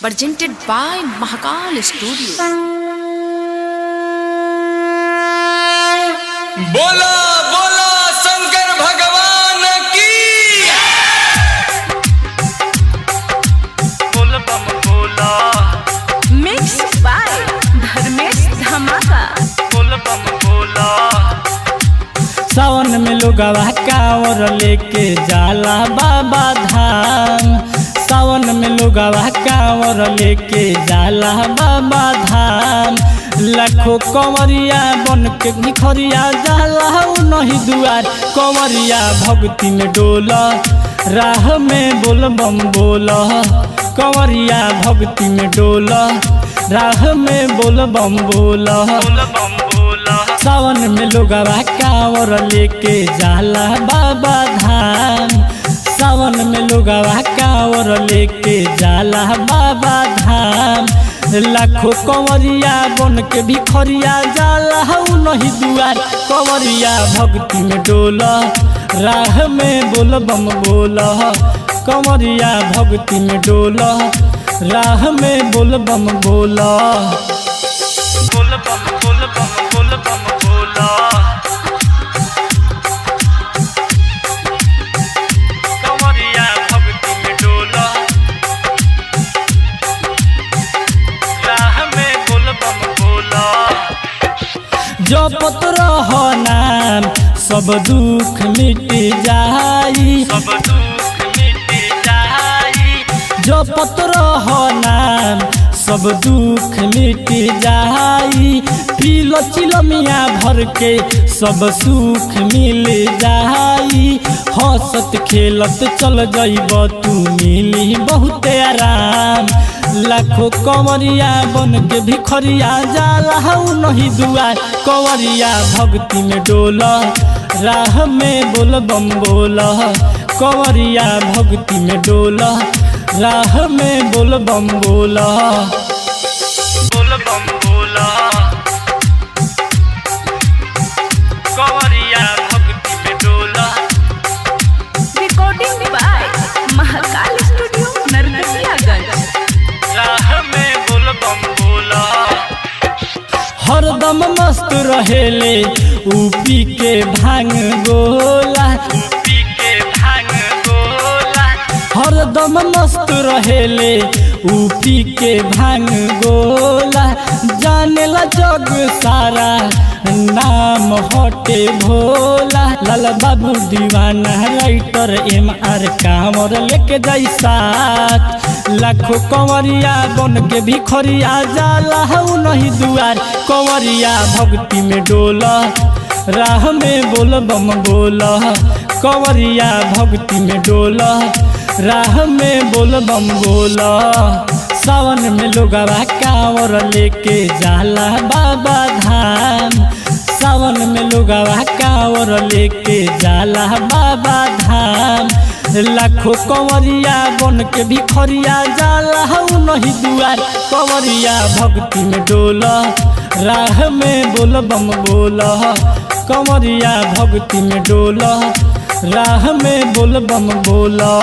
presented by Mahakal Studio. बोला बोला शंकर भगवान की। बोल बम बोला। Mix by Dharmesh Dhamaka. बोल बम बोला। सावन में लोगवा कांवर लेके जाला बाबा धाम। सावन में लोगवा कांवर लेके जाला बाबा धाम। लाखों कंवरिया बन के निखरिया जाला नहीं दुआर। कंवरिया भक्ति में डोला राह में बोल बम बोला। कंवरिया भक्ति में डोला राह में बोल बम बोला। सावन में लोगवा कांवर लेके जाला बाबा धाम। सावन में लोगवा कांवर लेके जाला बाबा धाम। लाखों कंवरिया बन के भिखरिया जाला नहीं दुआर। कंवरिया भक्ति में डोला राह में बोल बम बोला। कंवरिया भक्ति में डोला राह में बोल बम बोला। बोल बम बोल बम बोल बम बोला। कंवरिया भक्ति में डोला राह में बोल बम बोला। जपत रहो नाम सब दुख मिट जाई। सब दुख मिट जाई। जपत रहो नाम सब दुख मिट जाई। पीलो चिलमिया भर के सब सुख मिल जाई। हंसत खेलत चल जाइब तू मिली बहुत आराम। लाखों कंवरिया बन के भिखरिया जाला नहीं दुआर। कंवरिया भक्ति में डोला राह में बोल बम बोला। कंवरिया भक्ति में डोला राह में बोल बम बोला। बोल बम बोला। कंवरिया भक्ति में डोला Recording by Mahakal Studio, Narkatiyaganj. राह में बोल बम बोला। हरदम मस्त रहेले ऊपी के भांग गोला। पी के भांग गोला। हरदम मस्त रहेले ऊपी के भांग गोला। जानेला जग सारा नाम हटे भोला। लाल बाबू दीवाना राइटर MR कांवर लेके जाई साथ। लाखों कंवरिया बन के भिखरिया जाला नहीं दुआर। कंवरिया भक्ति में डोला राह में बोल बम बोला। कंवरिया भक्ति में डोला राह में बोल बम बोला। सावन में लोगवा कांवर लेके जाला बाबा धाम। सावन में लोगवा कांवर लेके जाला बाबा धाम। लाखों कंवरिया बन के भिखरिया जाला नहीं दुआर। कंवरिया भक्ति में डोला राह में बोल बम बोला। कंवरिया भक्ति में डोला राह में बोल बम बोला।